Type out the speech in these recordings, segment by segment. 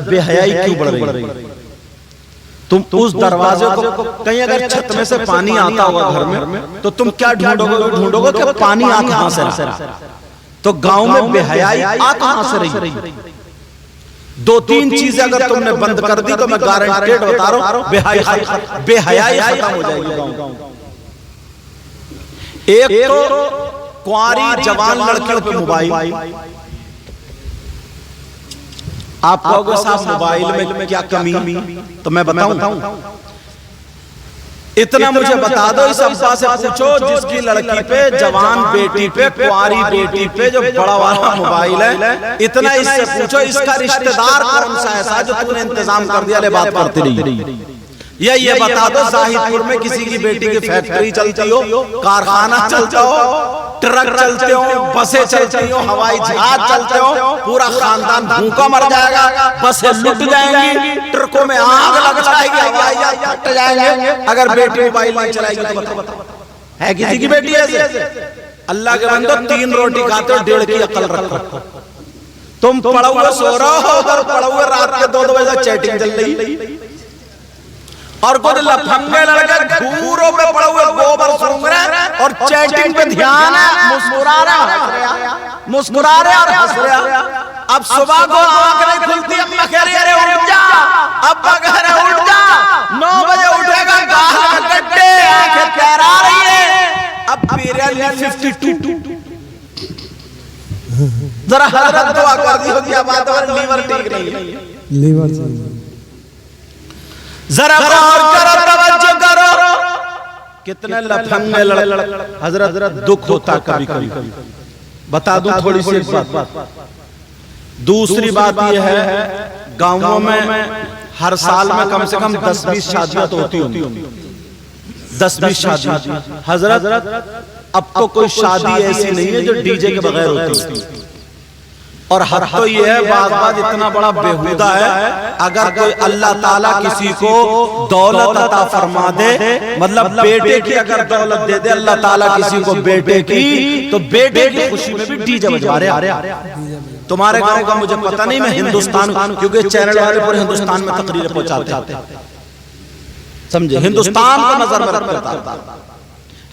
बेहयाई क्यों बढ़ रही है? तुम उस दरवाजे को, कहीं अगर छत में से पानी आता होगा घर में, तो तुम क्या ढूंढोगे कि पानी आ कहां से रहा? तो गांव में बेहयाई आ कहां से रही? दो तीन चीजें अगर तुमने बंद कर दी तो मैं गारंटेड बता रहा हूं बेहयाई खत्म हो जाएगी गांव। एक तो कुंवारी जवान लड़कियों पे मोबाइल। आप कहोगे साहब मोबाइल में क्या कमी? तो मैं बताऊं, इतना मुझे बता दो, इस अब्बा से पूछो जिसकी लड़की पे, जवान बेटी पे, कुंवारी बेटी पे जो बड़ा वाला मोबाइल है, इतना इससे पूछो इसका रिश्तेदार कौन सा ऐसा जो तूने इंतजाम कर दिया, ले बात करती रही। ये बता दो जाहिदपुर में किसी की बेटी की फैक्ट्री चलती हो, कारखाना चलता हो, ट्रक चलते हो, बसें चलती हो, हवाई जहाज चलते हो, पूरा खानदान भूखा मर जाएगा, बसें लुट जाएंगी, ट्रकों में आग लग जाएगी, हवाई जहाज फट जाएंगे अगर बेटी मोबाइल नहीं चलाएगी तो बताओ है किसी की बेटी ऐसे? अल्लाह के बंदो, 3 रोटी खाते हो, 1.5 की अकल रखो। तुम पड़ा हुआ सो रहे हो, उधर पड़ा हुआ रात के 2 बजे चैटिंग चल रही, और कुछ लफंगे लड़के घूरों पे पड़े हुए गोबर सूंघ रहे और चैटिंग पे ध्यान है, मुस्कुरा रहे और हंस रहे। अब सुबह को आंख नहीं खुलती, अम्मा कह रही है अरे उठ जा, अब्बा कह रहे उठ जा, 9 बजे उठेगा, गाल में गड्ढे, आंखें तैरा रही है। अब पीरियड 52 जरा हजरत दुआ कर दी होगी, अब लीवर ठीक नहीं है, लीवर जरा गौर करो, तवज्जो करो, कितने लफंगे हजरत दुख होता कभी कभी। बता दूं थोड़ी सी बात। दूसरी बात यह है, गांवों में हर साल में कम से कम 10-20 शादियां तो होती होंगी, 10-20 शादी। हजरत अब तो कोई शादी ऐसी नहीं है जो डीजे के बगैर होती। और हर तो ये है, बात इतना बड़ा बेहुदा है, अगर कोई अल्लाह ताला किसी को दौलत अता फरमा दे, मतलब बेटे की अगर दौलत दे दे अल्लाह ताला किसी को बेटे की, तो बेटे की खुशी में भी डीजे बजा रहे। तुम्हारे गांव का मुझे पता नहीं, मैं हिंदुस्तान, क्योंकि चैनल वाले पूरे हिंदुस्तान में तकरीरें पहुंचाते हैं, समझे, हिंदुस्तान को नजर में रखता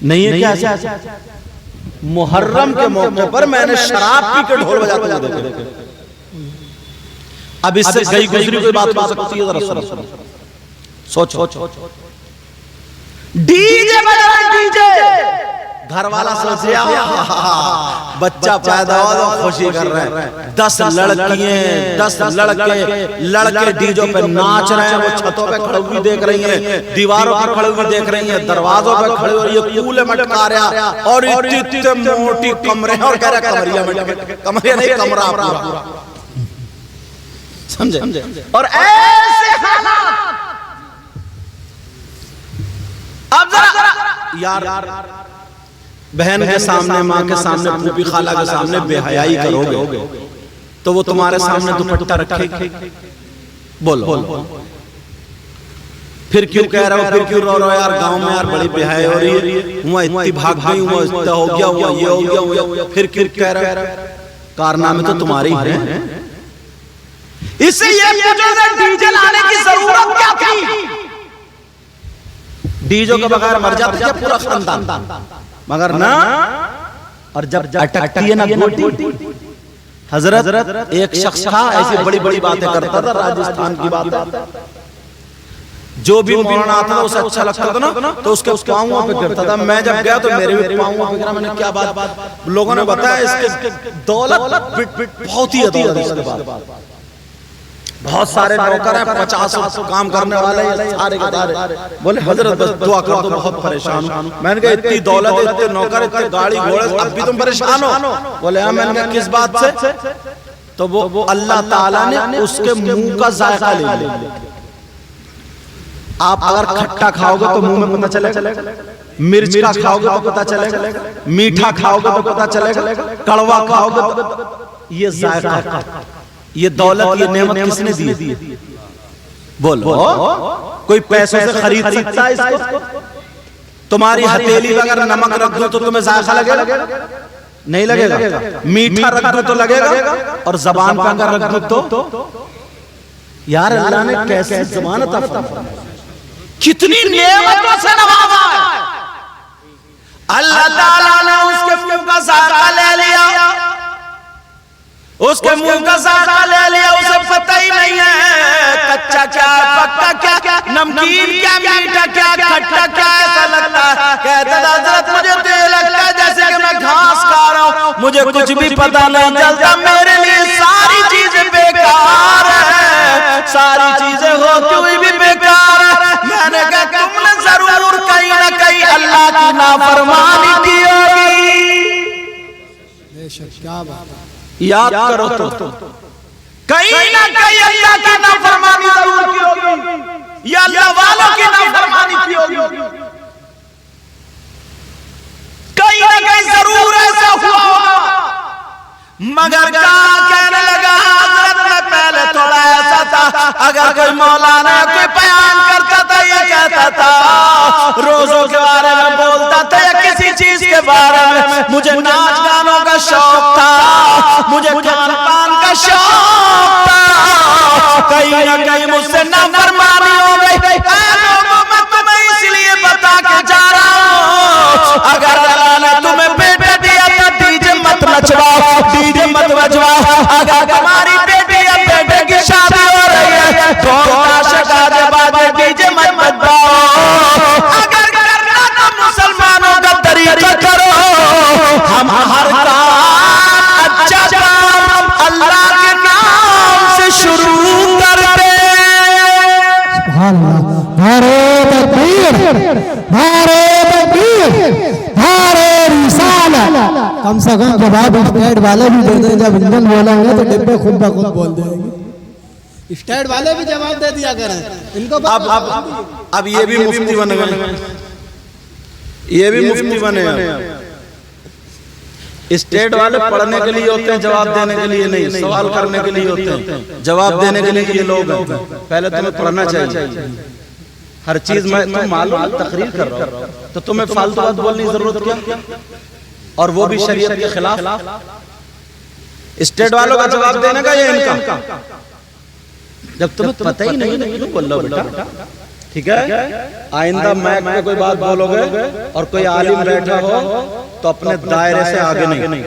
नहीं है क्या? मुहर्रम के मौके पर मैंने शराब पी के ढोल बजाते हुए देखे। अब इससे गई गुजरी कोई बात हो सकती है? जरा सोचो, डीजे बजा रहा है, डीजे। घर वाला सोच रहा बच्चा पैदा हुआ तो खुशी कर रहे हैं, 10 लड़कियां 10 लड़के डीजों पे नाच रहे हैं, वो छतों पे खड़े हुए देख रही हैं, दीवारों पे खड़े हुए देख रही हैं, दरवाजों पे खड़े हुए, ये कूले मटका रहा, और इतने मोटी कमरे, और कह रहा कमरिया नहीं, कमरा पूरा, समझे? और ऐसे हालात, अब जरा यार बहन के सामने, माँ के सामने, फूफी खाला के सामने बेहयाई करोगे तो वो तुम्हारे सामने दुपट्टा रखेगी? बोलो फिर क्यों कह रहे हो, फिर क्यों रो रहे हो? यार गांव में यार बड़ी बेहयाई हो रही है, हुआ इतनी भाग गई, हुआ इतना हो गया, हुआ ये हो गया, फिर क्यों कह रहे हो? कारनामे तो तुम्हारे ही हैं। इससे ये पूछो डीजे लाने की जरूरत क्या थी? डीजे के बगैर मर जाता है पूरा खानदान, मगर ना। और जब अटकती है ना गोटी, हजरत एक शख्स था ऐसी बड़ी बड़ी बातें करता था, राजस्थान की बात, जो भी मौलाना आता था उसे अच्छा लगता था ना, तो उसके पांवों पे गिरता था। मैं जब गया तो मेरे भी पांवों पे गिरा। मैंने क्या बात, लोगों ने बताया इसके दौलत बहुत ही अधिक, बहुत सारे नौकर हैं, 50 काम करने वाले सारे के सारे। बोले हजरत बस दुआ कर दो, बहुत परेशान हूं। मैंने कहा इतनी दौलत, इतने नौकर, इतने गाड़ी घोड़े, अब भी तुम परेशान हो? बोले हाँ। मैंने कहा किस बात से? तो वो अल्लाह ताला ने उसके मुंह का जायका ले लिया। आप अगर खट्टा खाओगे तो मुंह में पता चलेगा, मिर्च का खाओगे तो पता चलेगा, मीठा खाओगे तो पता चलेगा, कड़वा खाओगे तो, ये जायका, ये दौलत, ये नेमत किसने दी? बोलो, कोई पैसों से खरीद सकता है इसको? तुम्हारी हथेली में अगर नमक रख दो तो तुम्हें जायका लगेगा? नहीं लगेगा। मीठा रख दो तो लगेगा, और जबान पे अगर रख दो तो यार अल्लाह ने कैसे जमानत अता फरमाई, कितनी नेमतों से नवाजा है। अल्लाह ताला ने उसके मुंह का जायका ले लिया, उसके मुंह का जायका ले लिया, उसे पता ही नहीं है कच्चा क्या पक्का क्या, नमकीन क्या मीठा क्या खट्टा क्या, ऐसा लगता है कहता हज़रत मुझे तो ये लगता है जैसे कि मैं घास खा रहा हूँ, मुझे कुछ भी पता नहीं चलता, मेरे लिए सारी चीजें बेकार है, सारी चीजें होती हुई भी बेकार है। मैंने कहा तुमने जरूर कहीं ना कहीं अल्लाह की नाफरमानी की होगी। बेशक क्या बात है, याद करो तो कहीं ना कहीं अल्लाह की नाफरमानी जरूर की होगी, या अल्लाह वालों की नाफरमानी की होगी, कहीं ना कहीं जरूर ऐसा हुआ होगा। मगर क्या कहने लगा हज़रत, मैं पहले थोड़ा ऐसा था, अगर कोई मौलाना कोई बयान करता था, ये कहता था रोजों के बारे में बोलता था या किसी चीज के बारे में, मुझे नाच गानों का शौक था, मुझे खान पान का शौक था, कहीं ना कहीं मुझसे नाफरमानी हो गई। लोगों मैं तुम्हें इसलिए बता के जा रहा हूँ, अगर अल्लाह ने तुम्हें बेटा दिया तो डीजे मत नचवाओ, डीजे मत बजवाओ, अगर तुम्हारी बेटी या बेटे की शादी हो रही है तो बाजे डीजे मत बजवाओ, अगर करना तो मुसलमानों का तरीका करो, हम हर काम अच्छा काम अल्लाह के नाम से शुरू करते। सुभान अल्लाह, नारे तकबीर, नारे तकबीर, नारे रिसालत। कम से कम जवाब स्टेट वाले भी दे दें, जब इंजन बोलेंगे तो डिब्बे खुद ब खुद बोल देंगे, स्टेट वाले भी जवाब दे दिया करें इनको। अब ये भी मुफ्ती बन गए, ये भी मुफ्ती बने। स्टेट वाले पढ़ने के लिए होते हैं, जवाब देने के लिए नहीं, सवाल करने के लिए होते हैं, जवाब देने के लिए ये लोग हैं। पहले तुम्हें पढ़ना चाहिए हर चीज में, तुम मालूम तकरीर कर रहा हो तो तुम्हें फालतू बात बोलने की जरूरत क्या, और वो भी शरीयत के खिलाफ। स्टेट वालों का जवाब देने का ये इनका, जब तुम्हें पता ही नहीं क्यों बोल रहे हो बेटा, ठीक है। आइंदा मैक पे कोई बात बोलोगे और कोई आलिम बैठा हो तो अपने दायरे से आगे नहीं,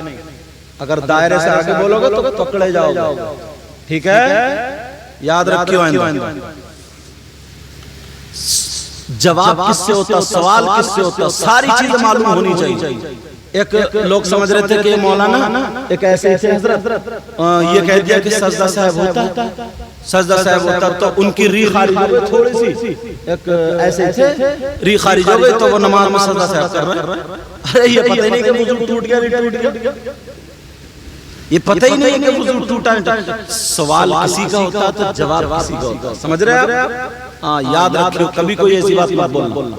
अगर दायरे से आगे बोलोगे तो पकड़े जाओगे, ठीक है, याद रखियो। आइंदा जवाब किससे होता, सवाल किससे होता, सारी चीजें मालूम होनी चाहिए। एक लोग समझ रहे थे कि मौलाना एक ऐसे हजरत ये कह दिया कि सजदा साहब होता, सजदा साहब होता तो उनकी री खारिज हो गई, थोड़ी सी एक ऐसे थे री खारिज हो गई तो वो नमाज में सजदा साहब कर रहे हैं। अरे ये पता ही नहीं कि वुजू टूट गया, नहीं टूट गया, ये पता ही नहीं कि वुजू टूटा है। सवाल किसी का होता तो जवाब किसी का होता, समझ रहे हैं आप? हाँ, याद रखियो, कभी कोई ऐसी बात मत बोलना,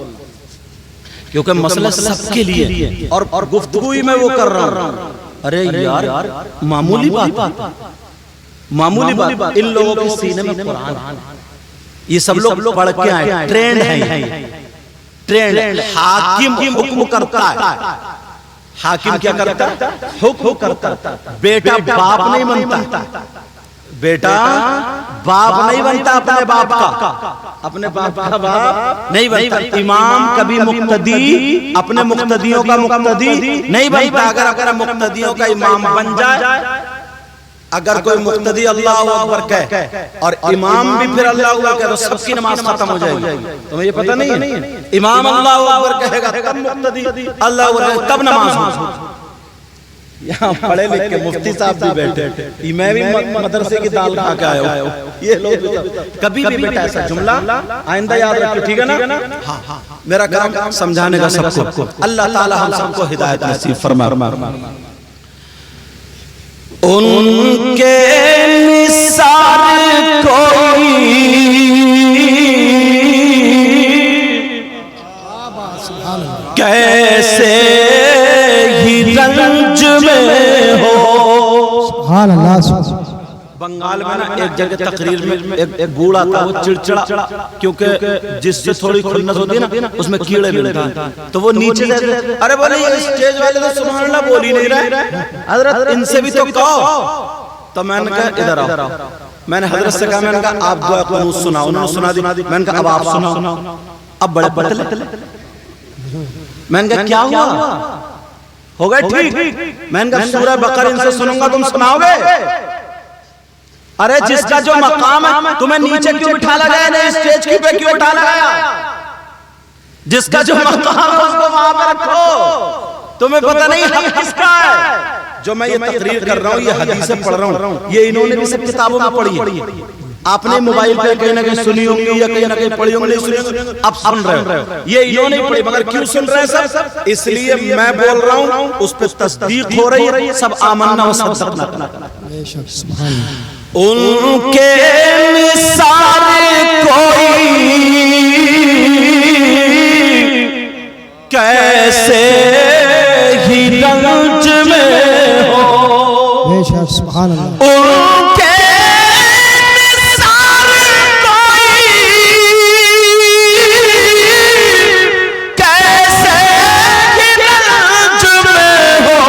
क्योंकि मसला सबके लिए और गुफ्तगू ही मैं वो कर रहा हूँ। अरे यार मामूली बात, मामूली बात, इन लोगों के सीने में कुरान, ये सब लोग पढ़ के आए, ट्रेंड है, ट्रेंड। हाकिम हुक्म करता है, हाकिम क्या करता है, हुक्म करता है। बेटा बाप नहीं बनता, बेटा बाप नहीं बनता अपने बाप का, अपने बाप का बाप नहीं बनता। इमाम कभी मुक्तदी अपने मुक्तदियों का मुक्तदी नहीं बनता। अगर मुक्तदियों का इमाम बन जाए, अगर कोई मुक्तदी अल्लाह अकबर कहे और इमाम भी फिर अल्लाह अकबर कहे तो सबकी नमाज खत्म हो जाएगी। तुम्हें ये पता नहीं है? इमाम अल्लाह अकबर कहेगा तब मुक्तदी अल्लाह अकबर तब नमाज होगी। यहाँ पढ़े लिख के मुफ्ती साहब भी बैठे, मैं भी मदरसे की दाल खा के आया हूँ। ये लोग कभी भी बेटा ऐसा जुमला आइंदा याद रखो, ठीक है ना? हाँ, मेरा काम समझाने का सबको। अल्लाह ताला हम सबको हिदायत नसीब फरमाए। उनके मिसाल कोई कैसे ही रंज में हो। सुभान अल्लाह। बंगाल में ना एक जगह तकरीर में एक बूढ़ा था, वो चिड़चिड़ा, क्योंकि जिससे थोड़ी खुन्नस होती है ना उसमें कीड़े मिलते हैं, तो वो नीचे से अरे बोले ये स्टेज वाले तो सुभान अल्लाह बोल ही नहीं रहे, हजरत इनसे भी तो कहो। तो मैंने कहा इधर आओ, मैंने हजरत से कहा, मैंने कहा आप दुआ कुनूत सुनाओ, उन्होंने सुना दी। मैंने कहा अब आप सुनाओ। अब बड़े पतले। मैंने कहा क्या हुआ, हो गए ठीक? मैंने कहा सूरह बकरा इनसे सुनूंगा, तुम सुनाओगे? अरे जिसका जो मकाम है तुम्हें नीचे क्यों बिठा लगाया, नहीं स्टेज की पे क्यों बिठा लगाया? जिसका जो मकाम है उसको वहां पे रखो। तुम्हें पता नहीं हक किसका है? जो मैं ये तकरीर कर रहा हूँ, ये हदीसें पढ़ रहा हूँ, ये इन्होंने भी सब किताबों में पढ़ी है। आपने मोबाइल पे कहीं ना कहीं सुनी होंगी या कहीं ना कहीं पढ़ी होंगी, नहीं सुनी होंगी, अब सुन रहे हो। ये इन्होंने पढ़ी, मगर क्यों सुन रहे हैं सब? इसलिए मैं बोल रहा हूँ, उस पर तस्दीक हो रही है, सब आमन्ना व सद्दक़ना। उनके मिसाल कोई कैसे ही रंज में हो, बेशक सुभान अल्लाह। उनके मिसाल कोई कैसे ही रंज में हो,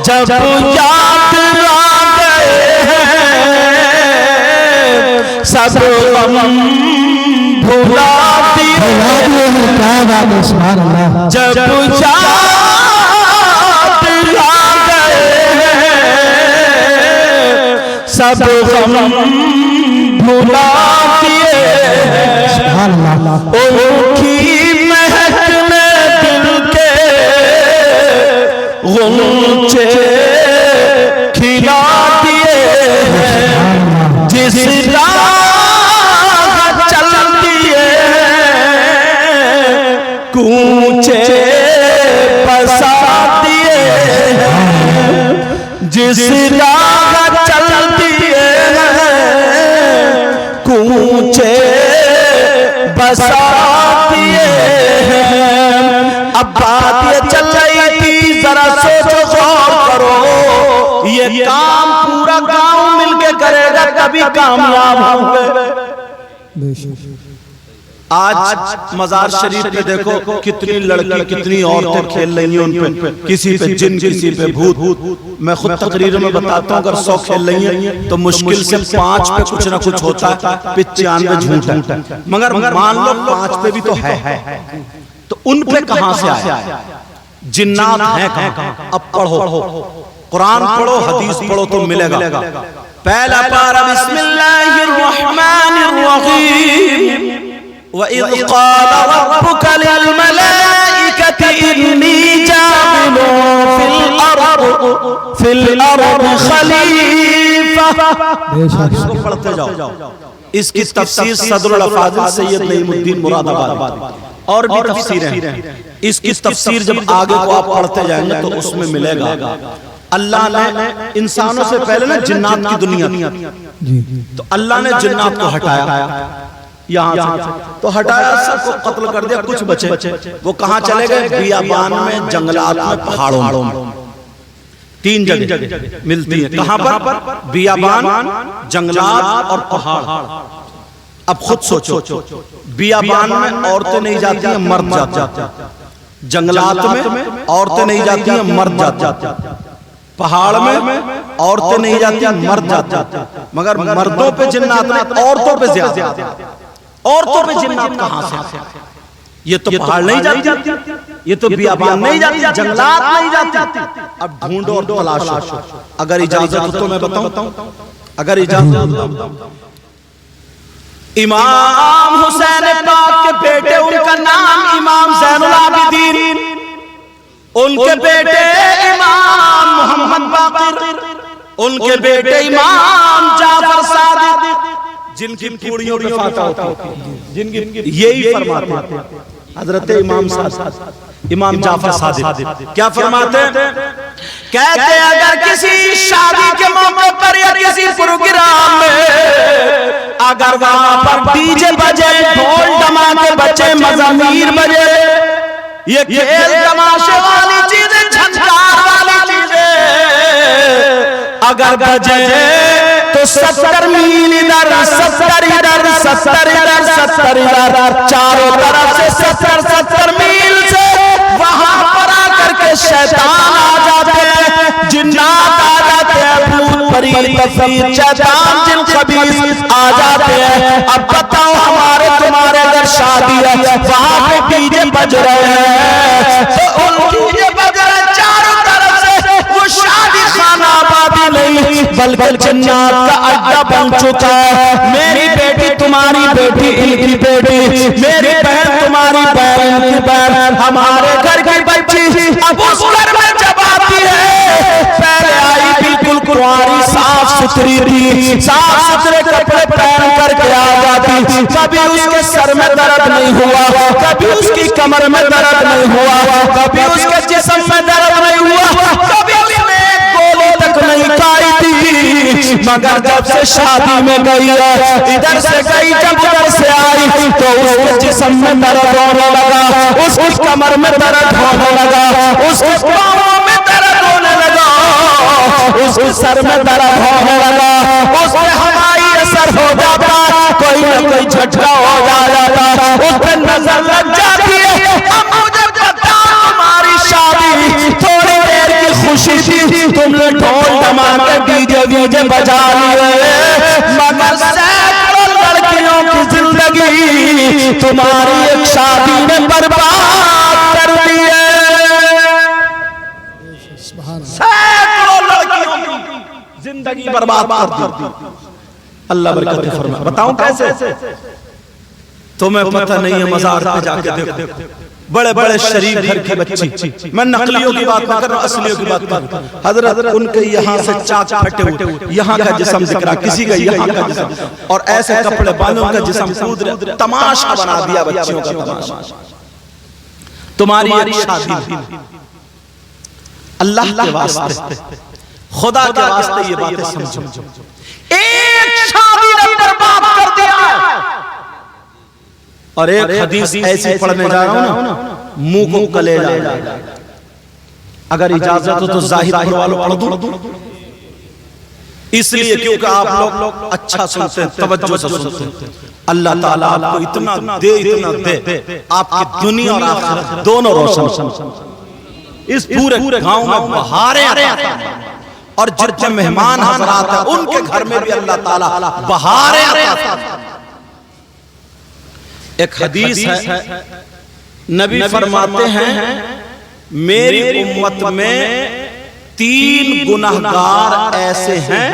जब याद आ गए हैं सब गम भुला दिए। क्या बात है, सुभान अल्लाह। जब याद आ गए सब गम भुला दिए। सुभान अल्लाह। उनकी महक में दिल के गुंचे खिला दिए। जिस राह चल दिए कूचे बसा दिए। जिस राह चल दिए कूचे बसा दिए। अब बात ये चल रही थी, जरा सोचो गौर करो, ये काम पूरा गांव मिलके करेगा तभी कामयाब होंगे। आज मजार शरीफ पे देखो कितनी लड़की कितनी औरतें खेल रही हैं, उन पे किसी पे जिन किसी पे भूत। मैं खुद तकरीर में बताता हूँ, अगर 100 खेल रही हैं तो मुश्किल से 5 पे कुछ ना कुछ होता है, 95 झूठ है। मगर मान लो 5 पे भी तो है, तो उन पे कहां से आया? जिन्नात है कहां? अब पढ़ो, कुरान पढ़ो, हदीस पढ़ो तो मिलेगा। पहला पारा बिस्मिल्लाहिर रहमानिर रहीम। वइज़ क़ाल रब्बुका लिल मलाइकति इन्नी जाइलुन फिल अर्द खलीफा। इसको पढ़ते जाओ। इसकी तफसीर सदरुल अफाज़िल सैयद नईमुद्दीन मुरादाबादी और भी तफसीरें हैं। इसकी तफसीर जब आगे को आप पढ़ते जाएंगे तो उसमें मिलेगा। अल्लाह ने इंसानों से पहले ना जिन्नात की दुनिया थी, तो अल्लाह ने जिन्नात को हटाया यहाँ से, तो हटाया, सबको कत्ल कर दिया, कुछ बचे। वो कहाँ चले गए? बियाबान में, जंगलात में, पहाड़ों में। 3 जगह मिलती है। कहाँ पर? बियाबान, जंगलात और पहाड़। अब खुद सोचो, बियाबान में औरतें नहीं जाती हैं, मर्द जाते हैं। जंगलात में औरतें नहीं जाती हैं, मर्द जाते हैं। पहाड़ में औरतें नहीं जाती हैं, मर्द जाते हैं। मगर मर्दों पे जिन्नात नहीं, औरतों पे ज्यादा। औरतों पे जिन्नात कहां से? ये तो पहाड़ नहीं जाती, ये तो बियाबान नहीं जाती, जंगलात नहीं जाती। अब ढूंढो और तलाशो। अगर इजाजत हो तो मैं बताऊं, अगर इजाजत। इमाम हुसैन पाक के बेटे, उनका नाम इमाम ज़ैनुल आबिदीन, उनके बेटे इमाम मोहम्मद बाक़िर, उनके बेटे इमाम जाफर सादिक, जिनकी पूरियों पे फातह होती है, जिनकी यही फरमाते हैं हजरत इमाम जाफर सादिक। क्या फरमाते हैं? कहते अगर किसी शादी के मौके पर या किसी प्रोग्राम में अगर वहां पर डीजे बजे, ढोल धमाके बजे, मज़ामीर बजे, ये खेल तमाशे वाली चीजें, झंकार वाली चीजें अगर बजे तो 70 मील इधर, 70 इधर, 70 इधर, 70 इधर, चारों तरफ से 70 मील से वहां पर आकर के उसके शैतान आ जाते हैं, जिन्नात आ जाते हैं, भूत परी तफरीर शैतान जिन खबीस आ जाते हैं। अब बताओ हमारे तुम्हारे अगर शादी है, वहां पे डीजे बज रहे हैं, तो उनकी डीजे बज रहे हैं चारों तरफ से, वो शादी खाना आबादी नहीं बल्कि जन्नत का अड्डा बन चुका है। मेरी बेटी तुम्हारी बेटी इनकी बेटी, मेरी बहन तुम्हारी बहन इनकी बहन, हमारे घर की बच्ची अब उस घर में जब आती है, पहले आई बिल्कुल कुंवारी साफ सुथरी थी, साफ सुथरे कपड़े पहन करके आ जाती, कभी उसके सर में दर्द नहीं हुआ, कभी उसकी कमर में दर्द नहीं हुआ, कभी उसके जिस्म में दर्द नहीं हुआ, कभी उसने गोली तक नहीं खाई थी। मगर जब से शादी में गई है, इधर से गई जब उधर से आई, तो उसके जिस्म में दर्द होने लगा, उसकी कमर में दर्द होने लगा, उसके पाँव में दर्द होने लगा, उसके सर में दर्द होने लगा, उसमें हवाई असर हो जाता, कोई न कोई झटका हो जाता, उस पर नजर लग जाती है। अब मुझे बताओ हमारी शादी थोड़ी देर की खुशी थी, तुमने ढोल धमाके डीजे वीजे बजा लिए, मगर सैकड़ों लड़कियों की जिंदगी तुम्हारी एक शादी ने बर्बाद कर दी है। सैकड़ों लड़कियों की जिंदगी बर्बाद कर दी। अल्लाह बरकत फरमाए। बताऊं कैसे? तुम्हें पता नहीं है, मजार पे जाके देखो, बड़े बड़े शरीफ घर की बच्ची, मैं नकलियों की बात कर रहा हूं, असलियों की बात कर रहा हूं। हजरत उनके यहाँ से चाक फटे हुए, यहाँ का जिस्म दिख रहा, किसी का यहाँ का जिस्म, और ऐसे कपड़े बांधे उनका जिस्म कूद रहे, तमाशा बना दिया बच्चियों का तमाशा। तुम्हारी एक शादी, अल्लाह के वास्ते, खुदा के वास्ते ये बातें समझो, एक शादी ने बर्बाद कर दिया। और एक हदीस ऐसी पढ़ने जा रहा हूं ना, मुंह को कलेजा, अगर इजाजत हो तो जाहिर वालों पढ़ दूं, इसलिए क्योंकि आप लोग अच्छा सुनते हैं, तवज्जो से सुनते हैं। अल्लाह ताला आपको इतना दे, आपकी दुनिया और आखिरत दोनों रोशन। इस पूरे गांव में बहारें आती हैं, और जितने मेहमान हज़रात हैं उनके घर में भी अल्लाह ताला बहारें आती हैं। एक हदीस है, नबी फरमाते हैं, मेरी उम्मत में 3 गुनहगार ऐसे हैं,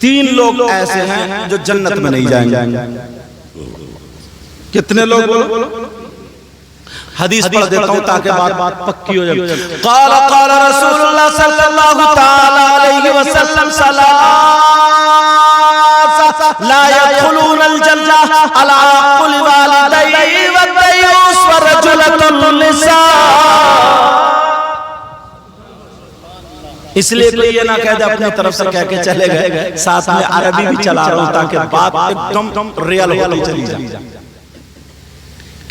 3 लोग ऐसे हैं जो जन्नत में नहीं जाएंगे। कितने लोग बोलो? हदीस पढ़ देता हूं ताकि बात पक्की हो जाए। क़ाल क़ाल रसूलुल्लाह सल्लल्लाहु तआला अलैहि वसल्लम ला यदखुलूनल जन्नह अला कुल्ली वालिदैहि व दयूस व रजुलतुन निसा। इसलिए कोई ये ना कह दे अपनी तरफ से कह के चले गए, साथ में अरबी भी चला रहा हूं ताकि बात एकदम रियल होती चली जाए।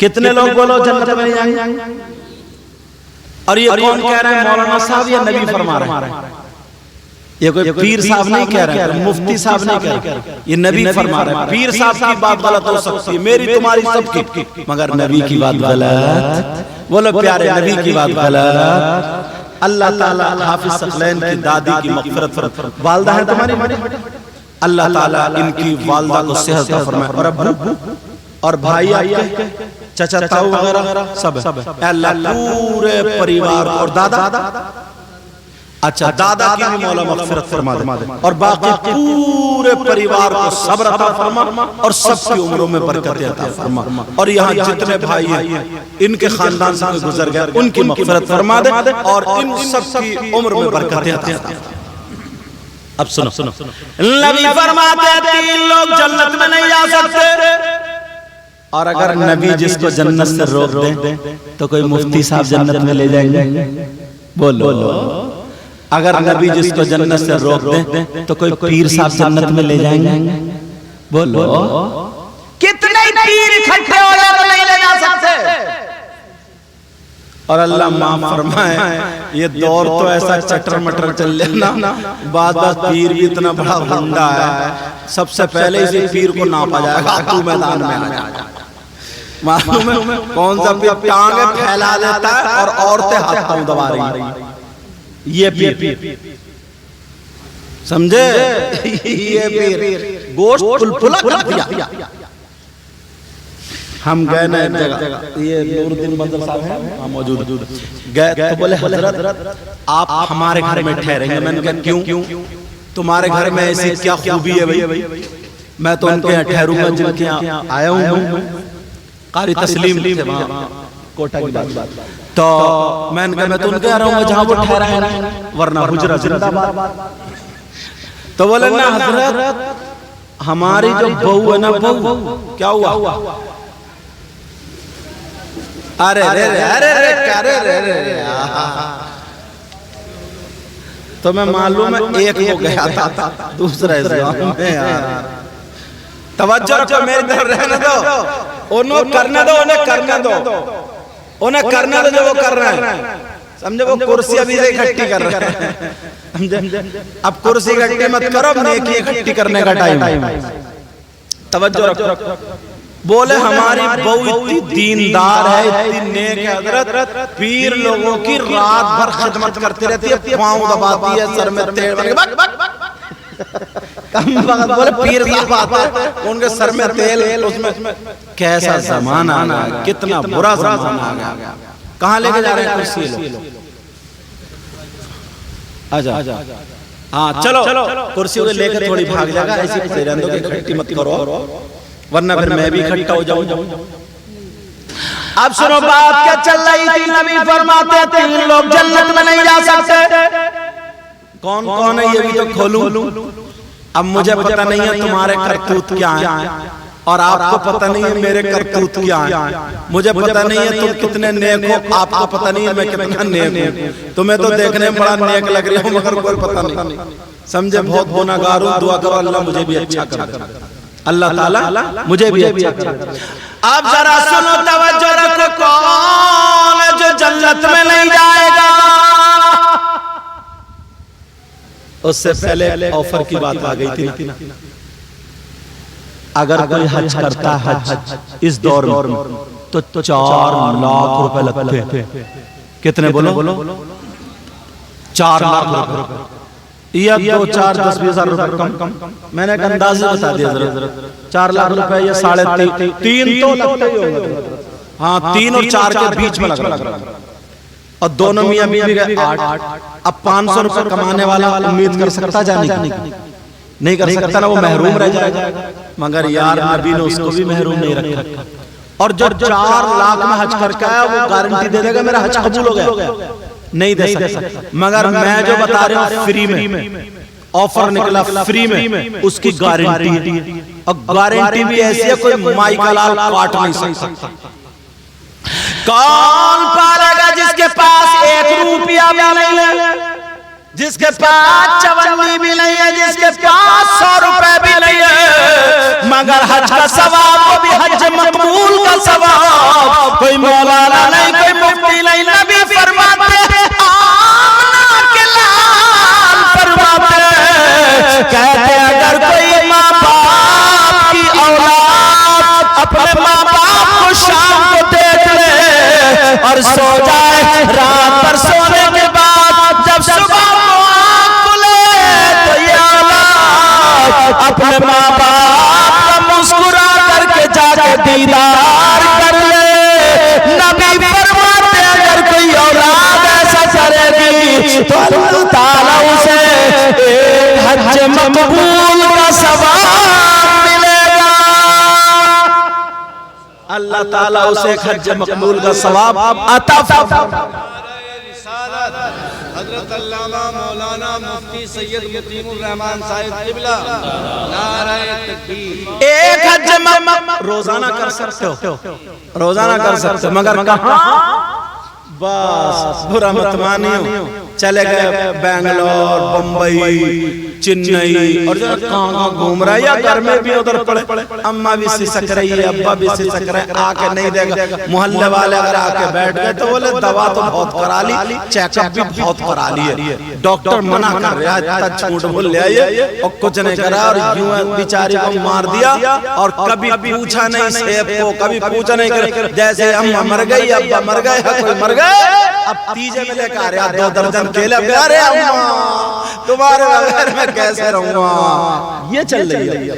कितने लोग बोलो जन्नत में नहीं जाएंगे? और ये कौन कह रहे हैं? मौलाना साहब या नबी फरमा रहे हैं? ये कोई पीर साहब नहीं कह रहे हैं, मुफ्ती साहब नहीं कह रहे, ये नबी फरमा रहे हैं। पीर साहब की बात गलत हो सकती है, मेरी तुम्हारी सबकी, मगर नबी की बात गलत। बोलो प्यारे, नबी की बात गलत। अल्लाह ताला हाफिज सकलैन की दादी की मग़फ़िरत फरमाए। वालदा है तुम्हारी, अल्लाह ताला इनकी वालदा को सेहत अता फरमाए, और अब्बू और भाई आपके, चाचा ताऊ वगैरह सब है। अल्लाह पूरे परिवार और दादा, अच्छा दादा की भी मौला मग़फ़िरत फरमा दे, और बाकी पूरे परिवार को सब्र अता फरमा, और सबकी उम्रों में बरकत अता फरमा। और यहाँ जितने भाई हैं इनके खानदान से गुजर गए, उनकी मग़फ़िरत फरमा दे, और इन सबकी उम्र में बरकत अता फरमा। अब सुनो, नबी फरमाते हैं 3 लोग जन्नत में नहीं जा सकते। और अगर नबी जिसको जन्नत से रोक दे तो कोई मुफ्ती साहब जन्नत में ले जाएंगे? बोलो। अगर नबी जिसको जन्नत से रोक दे तो कोई पीर साहब जन्नत में ले जाएंगे? बोलो। कितने पीर इकट्ठे हो जाए तो नहीं ले जा सकते। और अल्लाह माफ फरमाए, ये दौर तो ऐसा चटर मटर चल लेना, बात पीर भी इतना बड़ा गुंडा है, सबसे पहले इसी पीर को नापा जाएगा, तू मैदान में आ जा। मालूम है कौन सा पीर टांगे फैला देता है और औरतें हाथ पांव दबा रही हैं। ये पीर समझे, ये पीर गोश्त पुलपुला कर दिया। हम गए ना एक जगह, ये नूरुद्दीन बंदर साहब हैं वहाँ मौजूद, गए तो बोले हजरत आप हमारे घर में ठहरेंगे। मैंने कहा क्यों, तुम्हारे घर में ऐसी क्या खूबी है भाई, मैं तो उनके यहाँ ठहरूंगा जिनके यहाँ आया हूँ। कारी तस्लीम थे वहाँ कोटा की बात, तो मैंने कहा मैं तो उनके यहाँ रहूंगा जहाँ वो ठहरा है, वरना हुजरा जिंदाबाद। तो बोले ना हजरत हमारी जो बहू है ना, बहू क्या हुआ, अरे रे रे अरे रे अरे रे रे, तो मैं मालूम है एक वो गया था दूसरा इस्लाम में यार। तवज्जो रखो, मेरी तरफ रहने दो, उन्हें करने दो, उन्हें करने दो, उन्हें करने दो जो वो कर रहे हैं। समझे, वो कुर्सी अभी से इकट्ठी कर रहे हैं, समझे। अब कुर्सी इकट्ठी मत करो, नेकी इकट्ठी करने का टाइम है। तवज्जो रखो। बोले हमारी बहू इतनी दीनदार है, इतनी नेक है हजरत, पीर लोगों की रात भर खिदमत करती रहती है, पाँव दबाती है, सर में तेल बोले पीर साहब आते हैं उनके सर में तेल, उसमें कैसा जमाना आ गया, कितना बुरा जमाना आ गया। कहाँ लेके जा रहे हैं कुर्सी लोग, आजा हाँ चलो कुर्सी को लेकर थोड़ी भाग जाएगा, ऐसी इकट्ठी मत करो वरना फिर मैं भी इकट्ठा हो जाऊं। अब सुनो बात क्या चल रही थी, नबी फरमाते तीन लोग जन्नत में नहीं जा सकते। कौन कौन है ये भी तो खोलूं। अब मुझे पता नहीं है तुम्हारे करतूत क्या हैं, और आपको पता नहीं है मेरे करतूत क्या हैं। मुझे पता नहीं है तुम कितने नेक हो, आपको पता नहीं है मैं कितना नेक हूँ। तुम्हें तो देखने में बड़ा नेक लग रही हो, मगर कोई पता नहीं, समझे। बहुत गुनाहगार हूँ, दुआ करो अल्लाह मुझे भी अच्छा कर दे, अल्लाह ताला मुझे भी अच्छा कर दे। अब जरा सुनो, तवज्जो रखो, कौन है जो जन्नत में नहीं जाएगा। उससे पहले ऑफर की बात आ गई थी ना, अगर कोई हज करता है हज इस दौर में तो 4 लाख रुपए लगते हैं। कितने बोलो 4 लाख रुपए, या 2 4 10 20 हजार रुपए कम। मैंने एक अंदाजे बता दिया जरा, 4 लाख रुपए या 3.5 तो लगते ही होंगे। हाँ 3 और 4 के बीच में लग रहा है, और दोनों मियां बीवी गए 8। अब 500 रुपए कमाने वाला उम्मीद कर सकता जाने की नहीं कर सकता ना, वो महरूम रह जाएगा। मगर यार नबी ने उसको भी महरूम नहीं रखा, और जो 4 लाख में हज करके आया वो गारंटी दे देगा मेरा हज कबूल हो गया, नहीं दे सकता। मगर मैं जो बता रहा हूँ फ्री में ऑफर निकला, फ्री में उसकी गारंटी, और गारंटी भी ऐसी है कोई माई का लाल काट नहीं सकता। कौन पालेगा जिसके पास 1 रुपया भी नहीं है, जिसके पास चवन्नी भी नहीं है, जिसके पास 100 रुपए भी नहीं है, मगर हज का सवाब, वो भी हज मकबूल का सवाब। कोई मौलाना नहीं, कोई मुफ्ती नहीं, नबी फरमाते आना के लाल फरमाते, कहते अगर कोई माँ बाप की औलाद अपने माँ बाप को शाम को देख ले और सो जाए, रात भर सोने के बाद जब सुबह अपने माँ बाप का मुस्कुरा करके जाके दीदार कर ले। नबी फरमाते अगर कोई औलाद ऐसा करेगी तो अल्लाह ताला उसे एक हज मकबूल का सवाब मिलेगा। अल्लाह ताला उसे एक हज मकबूल का सवाब अता फरमाएगा। हजरत अल्लामा मौलाना मुफ्ती सैयद मुतीमुर रहमान साहिब क़िबला नाराए तकबीर। एक हज रोजाना कर सकते हो, रोजाना कर सकते हो, मगर कहाँ बस बुरा मत मानियो, चले गए बेंगलोर, बम्बई, चेन्नई और कहाँ घूम रहा है, या घर में भी उधर पड़े, अम्मा भी सिसक रही है, अब्बा भी सिसक रहे, आके नहीं देगा। मोहल्ले वाले अगर आके बैठ गए तो बोले दवा तो बहुत करा ली, चेकअप भी बहुत करा ली है, डॉक्टर मना कर रहा है, इतना झूठ बोल लिया ये और कुछ नहीं करा, और यूं बेचारी को मार दिया। और कभी पूछा नहीं सेब को, कभी पूछा नहीं कर, जैसे अम्मा मर गई, अब्बा मर गए, कोई मर गए, अब तीजे में लेकर आ रहा 2 दर्जन केले, अरे अम्मा तुम्हारे बगैर मैं कैसे रहूंगा। ये चल रही है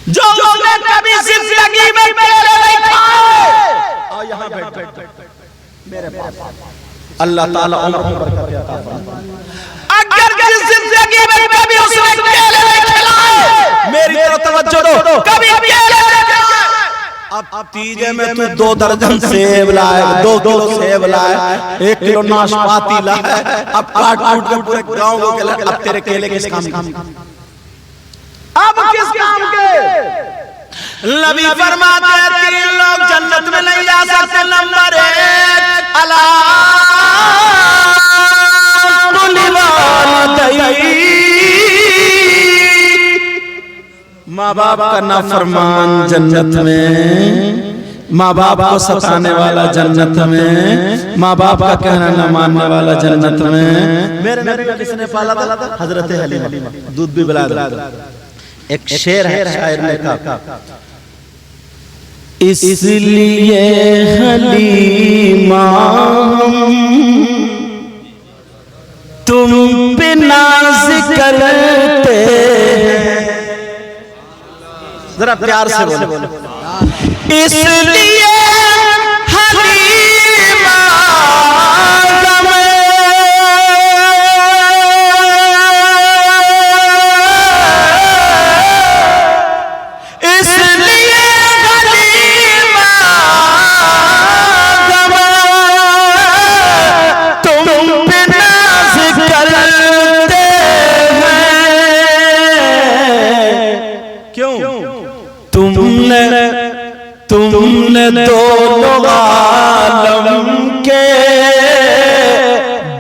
जो उसने कभी जिंदगी में केले नहीं खाए। आओ यहाँ बैठ मेरे पास, अल्लाह ताला उम्र में बरकत देता है। अगर जिंदगी में कभी उसने केले नहीं खिलाए, मेरी तरफ तवज्जो दो, कभी केले नहीं खिलाए। अब तीजे में तू 2 दर्जन सेब लाए, 2 किलो सेब लाए, 1 किलो नाशपाती लाए, अब काट काट के पूरे गांव को खिला। अब तेरे केले किस काम के? अब किस काम के? नबी फरमाते हैं 3 लोग जन्नत में नहीं जा सकते। नंबर 1 अला माँ बाप का नाफरमान जन्नत में, माँ बाप को सताने वाला जन्नत में, माँ बाप का कहना न मानने वाला जन्नत में। मेरे नबी को किसने पाला था? हजरत हलीमा, दूध भी पिलाया था। एक शेर है शायर ने कहा, इसलिए हलीमा तुम पे नाज करते, जरा प्यार से बोलो, इसलिए हलीमा तुमने दोनों आलम के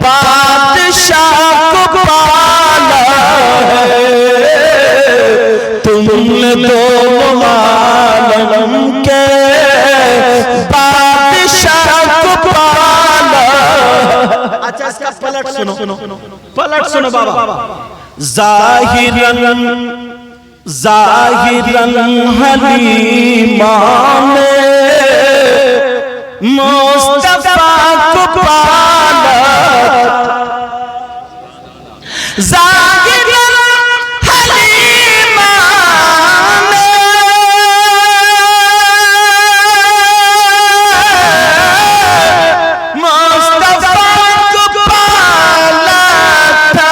बादशाह को पाला है, तुमने दोनों आलम के बादशाह को पाला। अच्छा इसका पलट सुनो, पलट सुनो बाबा। ज़ाहिरन हलीमा ने मुस्तफा को पाला, ज़ाहिरन हलीमा ने मुस्तफा को पाला था,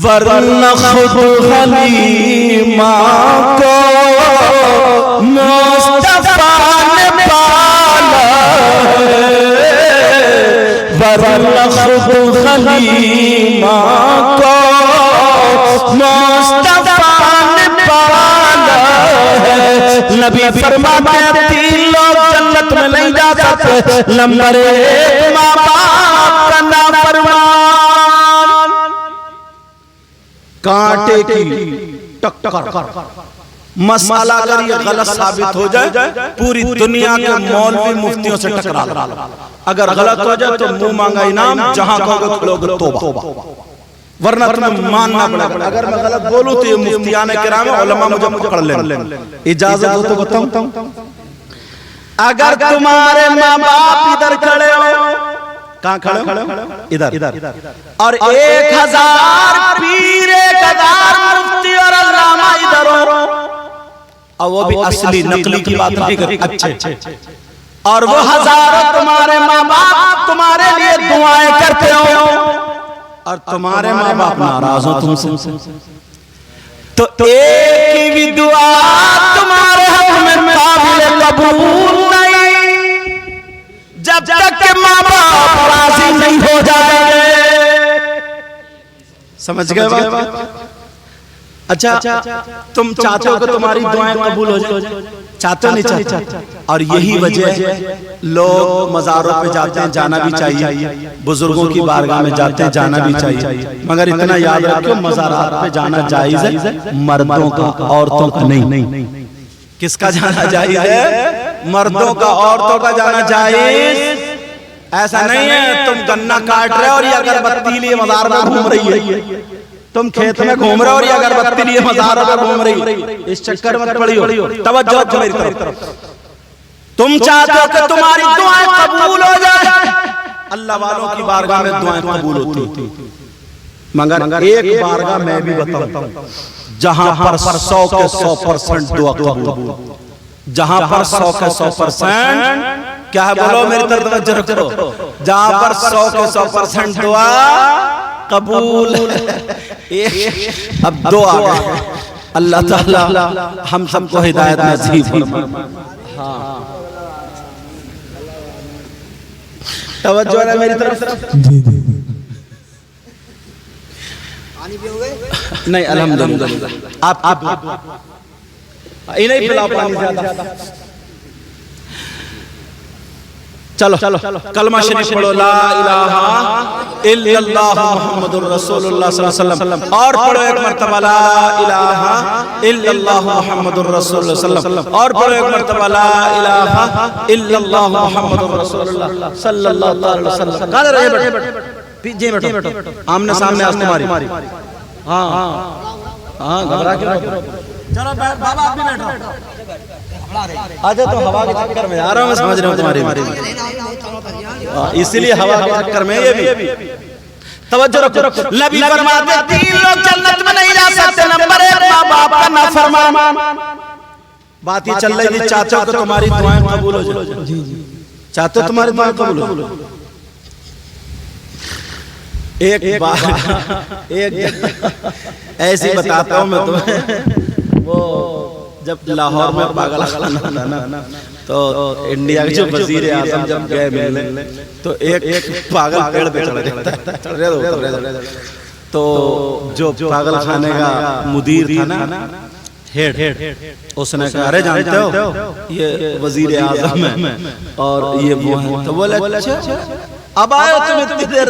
वरना खुद हलीमा को मुस्तफा ने पाला है, वरना खुद हलीमा को मुस्तफा ने पाला है। नबी फरमाते हैं 3 लोग जन्नत में नहीं जा सकते। नंबर 1 माँ बाप का नाफरमान, कांटे की टक्कर मसाला अगर ये गलत साबित हो जाए, पूरी दुनिया के मौलवी मुफ्तियों से टकरा लो। अगर गलत हो जाए तो मुंह मांगा इनाम, जहां कहोगे खोलोगे तौबा, वरना तुम्हें मानना पड़ेगा। अगर मैं गलत बोलूं तो ये मुफ्तियाने किराम उलमा मुझे पकड़ लेंगे। इजाजत हो तो बताऊं, अगर तुम्हारे माँ बाप इधर खड़े हो, कहाँ खड़े हो? इधर, और 1000 पीर, 1000 मुफ्ती और अल्लामा इधर हो, और वो भी असली नकली की बात नहीं करते, अच्छे, और वो हजारों तुम्हारे माँ बाप तुम्हारे लिए दुआएं करते हो, और तुम्हारे माँ बाप नाराज हो तुमसे, तो एक की भी दुआ तुम्हारे हक में काबिल कबूल नहीं, जब तक के माँ बाप राजी नहीं हो जाएंगे। समझ गए बात? अच्छा तुम चाहते हो कि तुम्हारी दुआएं कबूल हो जाए, चाहते हो नहीं चाहते? और यही वजह है लोग मज़ारों पे जाते हैं, जाना भी चाहिए, बुजुर्गों की बारगाह में जाते हैं, जाना भी चाहिए, मगर इतना याद रखो मज़ारात पे जाना जायज़ है मर्दों का, औरतों का नहीं। किसका जाना जायज़ है? मर्दों का। औरतों का जाना जायज़ ऐसा नहीं है तुम गन्ना काट रहे हो और ये अगरबत्ती लिए मज़ार में घूम रही है, तुम खेत में घूम रहे हो और ये अगरबत्ती लिए मज़ार में घूम रही है, इस चक्कर में पड़ी हो। तवज्जो मेरी तरफ। तुम चाहते हो कि तुम्हारी दुआएं कबूल हो जाए, अल्लाह वालों की बारगाह में दुआएं कबूल होती, मगर एक बारगाह मैं भी बताऊं जहां पर 100 के 100% दुआ कबूल, जहां पर 100 के 100% क्या है बोलो मेरी तरफ तवज्जो रखो, जहां पर 100 के 100% दुआ कबूल। अब दो आ गए, अल्लाह ताला हम सबको हिदायत नसीब फरमाए। हाँ तवज्जो है मेरी तरफ। नहीं अल्हम्दुलिल्लाह आप इन्हें पिलाओ पानी ज्यादा। चलो कलमा शरीफ पढ़ो, ला इलाहा इल्लल्लाह मुहम्मदुर रसूलुल्लाह सल्लल्लाहु अलैहि वसल्लम, और पढ़ो एक मर्तबा ला इलाहा इल्लल्लाह मुहम्मदुर रसूलुल्लाह सल्लल्लाहु अलैहि वसल्लम, और पढ़ो एक मर्तबा ला इलाहा इल्लल्लाह मुहम्मदुर रसूलुल्लाह सल्लल्लाहु अलैहि वसल्लम। कहां रहे पीछे बैठो, आमने सामने आज तुम्हारी। हाँ घबरा क्यों? चलो बाबा आप भी बैठो। आजा तो हवा के चक्कर में आ रहा हूँ, मैं समझ रहा हूँ तुम्हारी, इसीलिए हवा के चक्कर में ये भी। तवज्जो रखो, नबी फरमाते 3 लोग जन्नत में नहीं जा सकते। नंबर 1 माँ बाप का नाफरमान। बात ये चल रही थी, चाहते हो कि तुम्हारी दुआएं कबूल हो जाए, चाहते हो तुम्हारी दुआएं कबूल हो। एक बार ऐसी बताता हूँ मैं तुम्हें, वो जब लाहौर में पागल खाना था ना, तो इंडिया के जो वजीर आज़म जब गए मिलने, तो एक पागल पेड़ पे चढ़ गया। तो जो पागल खाने का मुदीर था ना, हेड, उसने कहा अरे जानते हो ये वजीर आज़म है और ये वो है। तो बोले अच्छा अब आए तुम इतनी देर?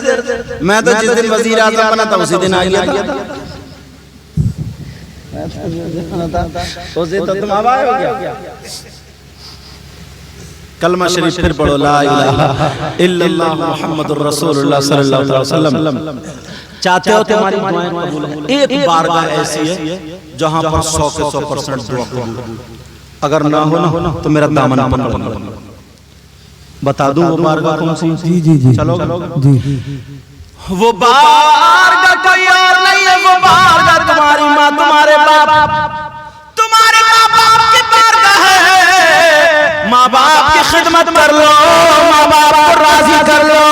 मैं तो जिस दिन वजीर आज़म बना था उसी दिन आ गया था। उस दिन तो तुम अब आए हो क्या? कलमा शरीफ फिर पढ़ो, ला इलाहा इल्लल्लाह मुहम्मदुर रसूलुल्लाह सल्लल्लाहु अलैहि वसल्लम। चाहते हो तुम्हारी दुआएं कबूल हो? एक बारगाह ऐसी है जहां पर 100 के 100% दुआ कबूल। अगर ना हो ना तो मेरा दामन पकड़, बता दूं वो बारगाह कौन सी? जी चलो जी। वो बारगाह कोई और नहीं है, वो बारगाह तुम्हारी माँ, तुम्हारे बाप, तुम्हारे माँ बाप की बारगाह है। माँ बाप की खिदमत कर लो, माँ बाप को राजी कर लो।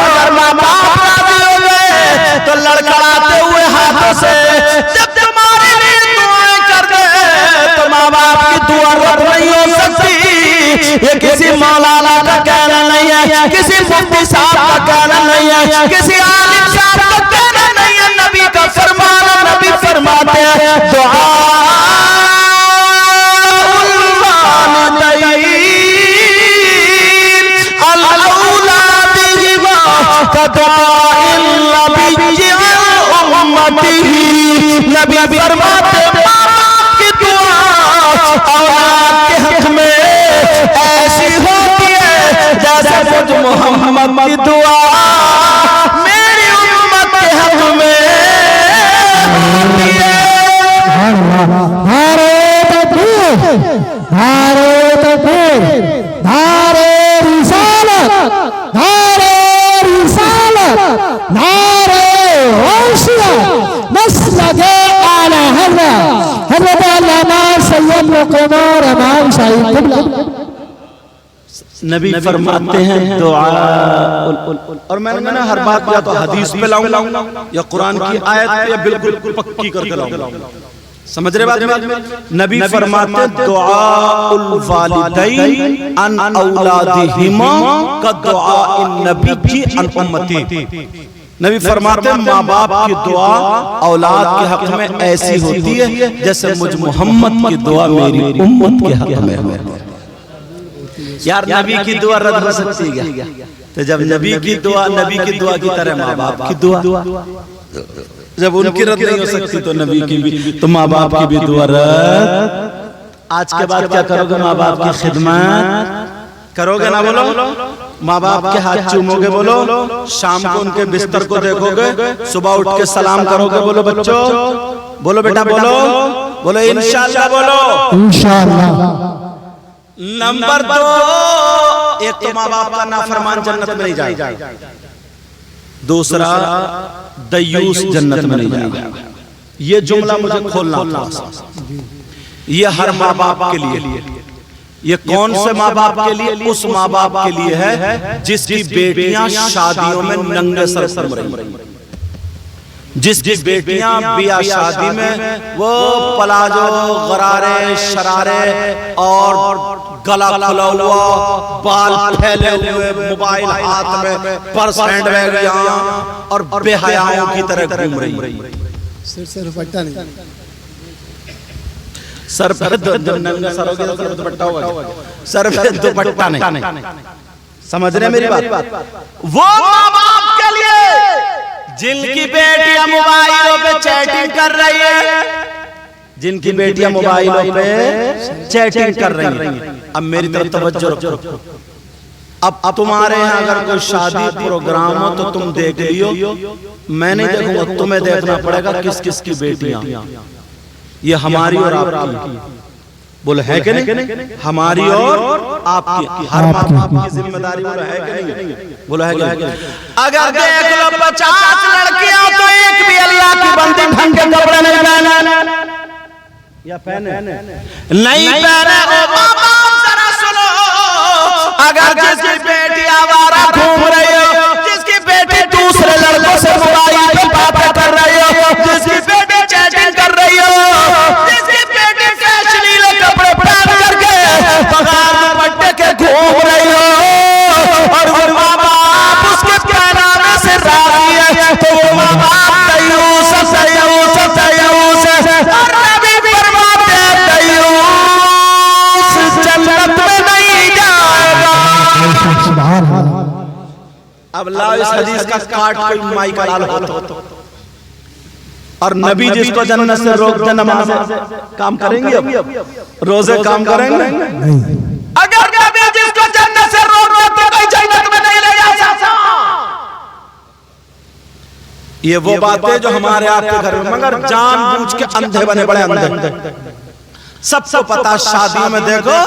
अगर माँ बाप राजी हो गए तो लड़खड़ाते हुए हाथों से जब तुम्हारे लिए दुआएं कर दे तो माँ बाप की दुआ रद्द नहीं हो सकती। ये किसी मौलाना का कहना नहीं है, किसी मुफ्ती साहब का कहना नहीं है, किसी आलिम साहब का कहना नहीं है, नबी का फरमाना। नबी फरमाते हैं दुआ नबी फरमाते की दुआ औलाद के हक में ऐसी होती है जैसे मुझ मोहम्मद की दुआ मेरी उम्मत के हक में होती है। नारे तकबीर, नारे तकबीर, नारे रिसालत, नारे रिसालत, नारे होशिया, मसलके आला हज़रत अल्लामा सैयद मुक़र्रर इमाम साहिब क़िबला। नबी फरमाते हैं दुआ, और मैंने हर बात या तो हदीस पे लाऊंगा या कुरान की आयत पे या बिल्कुल पक्की करके लाऊंगा। समझ रहे बात में? नबी फरमाते दुआउल वालिदैन अन औलादिहिमा का दुआइन नबी की अन उम्मती। नबी फरमाते हैं माँ बाप की दुआ औलाद के हक में ऐसी होती है जैसे मुझ मोहम्मद की दुआ मेरी उम्मत के हक में है। यार नबी की दुआ रद्द हो सकती है क्या? तो जब नबी की दुआ की तरह माँ बाप की दुआ जब उनकी रद्द नहीं हो सकती तो नबी की भी, तो माँ बाप की भी दुआ रद्द। आज के बाद क्या करोगे? माँ बाप की खिदमत करोगे ना? बोलो माँ बाप के हाथ चूमोगे? बोलो शाम को उनके बिस्तर को देखोगे? सुबह उठ के सलाम करोगे? बोलो बच्चों, बोलो बेटा, बोलो इंशाअल्लाह, बोलो इंशाअल्लाह। नंबर 2, एक तो माँ बाप का नाफरमान जन्नत में नहीं जाएगा, दूसरा दयूस जन्नत में नहीं जाएगा। ये जुमला मुझे खोलना था। ये हर माँ बाप के लिए, ये कौन से माँ बाप के लिए? उस माँ बाप के लिए है जिसकी बेटियां शादियों में नंगे सर मर रही, जिसकी बेटियां बिया शादी में वो पलाजो, गरारे, शरारे और गला खुला हुआ, बाल फैले हुए, मोबाइल हाथ में, पर्स हैंडबैग यहाँ और बेहयाओं की तरह घूम रही। सिर से दुपट्टा नहीं, सर पे नंगा सर हो गया तो दुपट्टा होगा, सर पे दुपट्टा नहीं। समझ रहे मेरी बात? वो माँ बाप के लिए जिनकी बेटियां मोबाइलों पे चैटिंग कर रही है, जिनकी बेटियां मोबाइलों पे चैटिंग कर रही हैं। अब मेरी तरफ तवज्जो रखो। अब तुम्हारे यहाँ अगर कोई शादी प्रोग्राम हो तो तुम देख लियो, मैं नहीं देखूंगा, तुम्हें देखना पड़ेगा किस किस की बेटियां। ये हमारी और आपकी, बोले है कि नहीं? हमारी और आपकी, हर माँ बाप की जिम्मेदारी बोले है कि नहीं? बोले है कि नहीं? अगर देख लो 50 लड़कियां तो एक भी अल्लाह की बंदी ढंग के कपड़े नहीं पहने, या पहने नहीं पहने। ओ माँ बाप जरा सुनो, अगर जिसकी बेटी आवारा घूम रही हो, जिसकी बेटी दूसरे लड़कों से मोबाइल पे बातें कर रही हो, जिसकी बेटी चैटिंग कर रही हो, जिसकी बेटी फैशनीले कपड़े पहन करके बगैर दुपट्टे के घूम रही हो और वो माँ बाप उसके पहनावे से राजी है, तो वो माँ बाप दयूस और नबी फरमाते हैं दयूस जन्नत में नहीं जाएगा। अब लाओ इस हदीस का काट कोई माई का लाल हो और नबी जिसको जन्नत से रोक दे नमाज काम करेंगे, अब रोजे काम करेंगे? अगर नबी जिसको जन्नत से रोक दे तो कोई जन्नत में नहीं ले जा सकता। ये वो बातें जो हमारे आपके घर में, मगर जानबूझ के अंधे बने, बड़े अंधे। सबको पता शादियों में देखो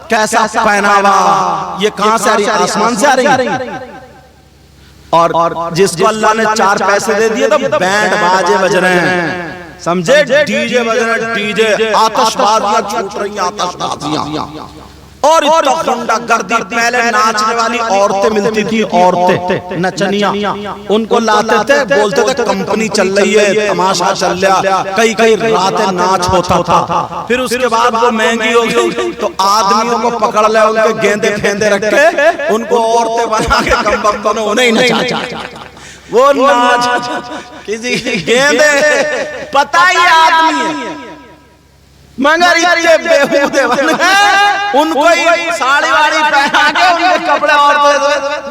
कैसा पहनावा, ये कहां से आ रही? आसमान से आ रही। और जिसको अल्लाह ने 4 पैसे दे दिए तो बैंड बाजे बज रहे हैं, समझे? डीजे बज रहे हैं, डीजे, आतिशबाजियां छूट रही, आतिशबाजियां। और इतना गुंडागर्दी, पहले नाचने वाली औरतें मिलती थी, औरतें नचनियां, उनको लाते थे, बोलते थे कंपनी चल रही है, तमाशा चल रहा, कई कई रातें नाच होता था। फिर उसके बाद वो महंगी हो गई तो आदमियों को पकड़ ले, उनके गेंदे फेंदे रख के उनको औरतें बना के कमबख्तों ने उन्हें नचा। वो नाच किसी गेंदे, पता ही आदमी है मगर इतने बेहूदे बन गए, उनको ही साड़ी वाड़ी पहना के उनके कपड़े और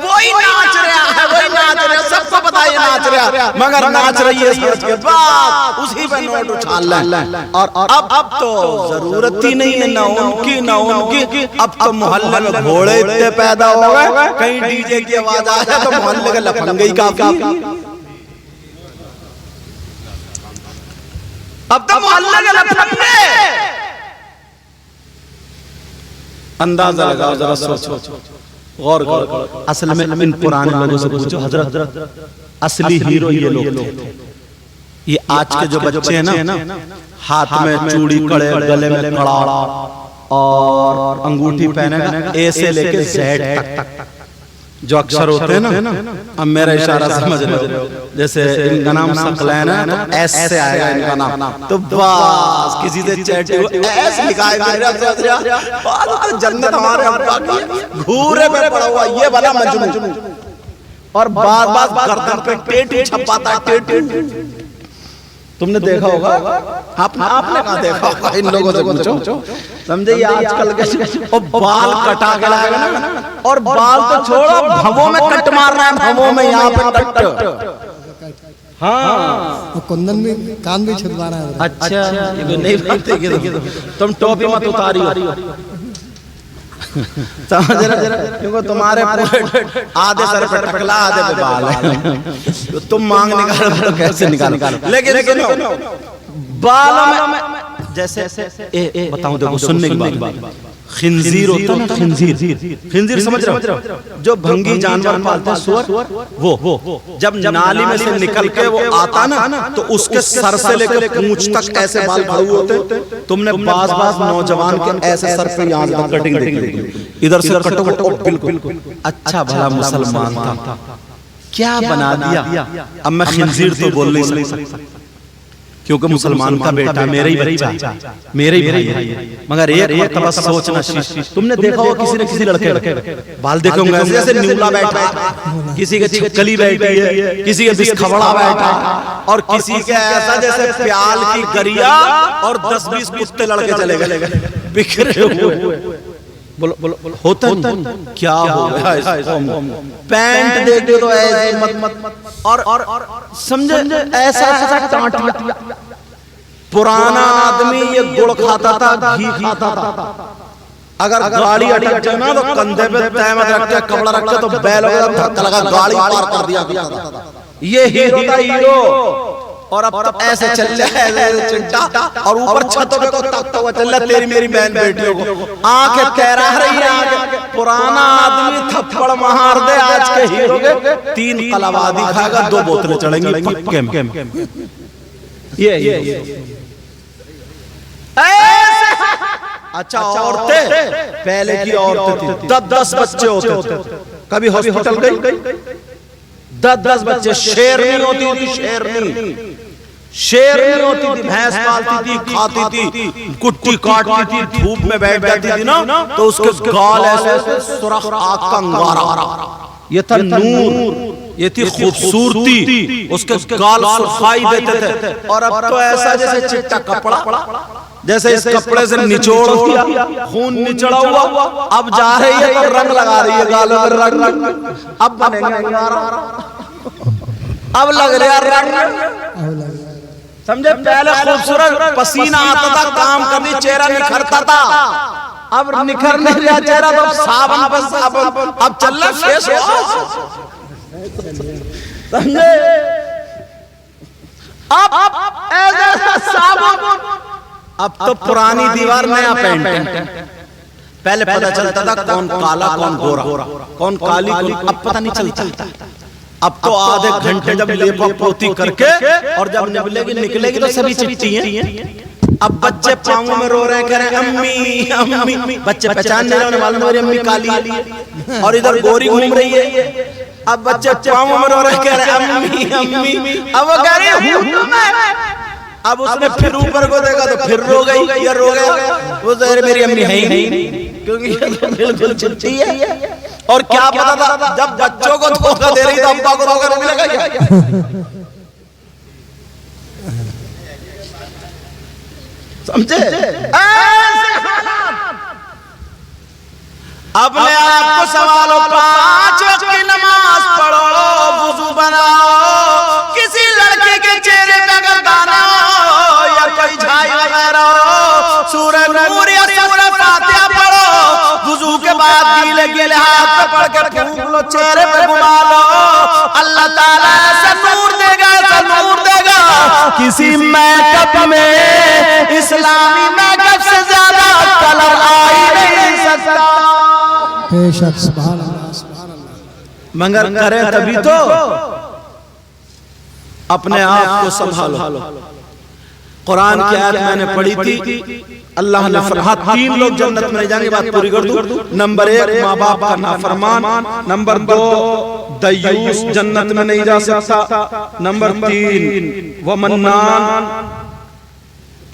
वही नाच रहा है, वही नाच रहा है, सबको पता है नाच रहा है, मगर नाच रही है सोच के बाद उसी पे नोट उछाल ले। और अब तो जरूरत ही नहीं है ना उनकी ना उनकी। अब तो मोहल्ले में घोड़े इतने पैदा हो गए, कहीं डीजे की आवाज आ जाए तो मोहल्ले के लफंगे ही काफी। अब तो मोहल्ले के लफंगे। अंदाजा लगाओ, जरा सोचो, गौर करो। असल में इन पुराने लोगों से पूछो, हजरत असली हीरो ये लोग थे। ये आज के जो बच्चे हैं ना, हाथ में चूड़ी, कड़े, गले में कड़ा और अंगूठी पहने, ए से लेके जेड तक जो अक्षर होते हैं ना, अब मेरा इशारा समझ रहे हो, जैसे इनका नाम सकलैन है तो एस से आएगा इनका नाम, तो बस किसी से चैट एस लिखा है, जन्नत हमारे अब्बा की घूरे पे पड़ा हुआ ये वाला मजनू। और बार बार गर्दन पे टेट छपाता है, टेट। तुमने देखा होगा, आपने कहा देखा होगा, इन लोगों से पूछो। समझे, ये आजकल के और बाल कटा के लाएगा ना, और बाल तो छोड़ो, भवों में कट मार रहा है, भवों में यहाँ पे कट। हाँ, और कुंदन भी कान भी छिदवा रहा है। अच्छा, ये नहीं जानते, तुम टोपी मत उतारी हो, समझ रहे, क्योंकि तुम्हारे आधे सर पे टकला, आधे पे बाल है, तो तुम मांग निकालो तो कैसे निकालो। लेकिन सुनो, बालों में जैसे बताऊं, देखो सुनने की बात, खिंजीर होता है, खिंजीर समझ रहे हो, जो भंगी जानवर पालते हैं, सुअर, वो जब नाली में से निकल के वो आता ना, तो उसके सर से लेकर पूंछ तक ऐसे बाल खड़े होते। तुमने बाज नौजवान के ऐसे सर पे यहाँ तक कटिंग देखी, इधर से कटो, बिल्कुल अच्छा भला मुसलमान था, क्या बना दिया। अब मैं खिंजीर तो बोल नहीं सकता, क्योंकि मुसलमान का बेटा मेरा ही बच्चा, मेरे ही भाई है। मगर एक मरतबा सोचना, तुमने देखा हो किसी न किसी लड़के बाल देखे होंगे जैसे न्यूला बैठा है, किसी के छिपकली बैठी है, किसी के बिस्खवड़ा बैठा, और किसी के ऐसा जैसे प्याल की गरिया और 10-20 कुत्ते लड़के चले गए बिखरे हुए। बोलो होता क्या हो गया, पैंट देख तो ऐसे मत, और समझे ऐसा टांटिया। पुराना आदमी ये गुड़ खाता था, घी खाता था, अगर गाड़ी अटक जाए ना तो कंधे पे तहमत रख के, कपड़ा रख के, तो बैल धक्का लगा गाड़ी पार कर दिया। ये हीरो था, हीरो। और अब तो ऐसे चल रहा है चिंटा, और ऊपर छतों पे को तकता हुआ चल रहा, तेरी मेरी बहन बेटियों को आंखें तैरा रही है। पुराना आदमी थप्पड़ मार दे, आज के हीरो के 3 कलावादी खाएगा, 2 बोतलें चढ़ेंगी पक्के में। ये अच्छा, औरतें पहले की औरतें थी, 10-10 बच्चे होते, कभी हॉस्पिटल गई, 10-10 बच्चे, शेरनी होती थी, शेरनी होती थी, भैंस पालती थी, खाती थी, कुट्टी काटती थी, धूप में बैठ जाती थी ना, तो उसके गाल ऐसे सुरख आग का अंगारा, ये था नूर, ये थी खूबसूरती, उसके गाल सुर्खाई देते थे। और अब तो ऐसा जैसे चिट्टा कपड़ा, जैसे इस कपड़े से निचोड़ दिया, खून निचड़ा हुआ, अब जा रही है तो रंग लगा रही है गालों में, रंग अब बनेंगे, अब लग रहा रंग। समझे, पहले खूबसूरत पसीना आता था, काम करनी, चेहरा निखरता था, अब निखर नहीं रहा चेहरा, तो साबुन पर साबुन, अब चल रहा फेस वॉश। समझे, अब ऐसा साबुन, अब तो पुरानी दीवार नया पेंट। पहले पता चलता था कौन काला कौन गोरा, कौन काली, अब पता नहीं चलता। अब तो आधे घंटे जब लेपा पोती करके, और जब निकलेगी तो सभी चिट्ठी हैं। अब बच्चे पाँवों में रो रहे हैं, कह रहे हैं अम्मी अम्मी, बच्चे पहचान नहीं रहे, मालूम मेरी अम्मी काली है और इधर गोरी घूम रही है। अब बच्चे पाँवों में रो रहे हैं, कह रहे हैं अम्मी अम्मी, अब वो कह रही हूँ। अब उसने फिर ऊपर को देखा तो फिर रो गई, या रो गया, वो मेरी अम्मी है ही नहीं, क्योंकि बिल्कुल चिट्ठी है। और क्या पता था, जब बच्चों को धोखा दे रही तो अब्बा को धोखा नहीं लगा, समझे। अपने आप को संभालो, 5 वक्त की नमाज पढ़ो, वुजू बनाओ, किसी लड़के के चेहरे पे अगर दाना हो या कोई झाई वगैरह हो, सूरह नूर या सूरह फातिहा पढ़ो, वुजू के बाद गीले गीले हाथ पे पढ़ के फूंक लो, चेहरे पे घुमा लो, अल्लाह ताला ऐसा नूर देगा, ऐसा नूर देगा, किसी मेकअप में, इस्लामी मेकअप से ज्यादा कलर आ ही नहीं सकता। बेशक, सुभान अल्लाह, सुभान अल्लाह। मगर करें तभी तो, अपने आप को संभालो। कुरान की आयत मैंने पढ़ी थी, अल्लाह ने फरमाया 3 लोग जन्नत में नहीं जाएंगे, बात पूरी कर दूं। नंबर 1 माँ बाप का नाफरमान, नंबर 2 दयूस जन्नत में नहीं जा सकता, नंबर 3 वो मन्नान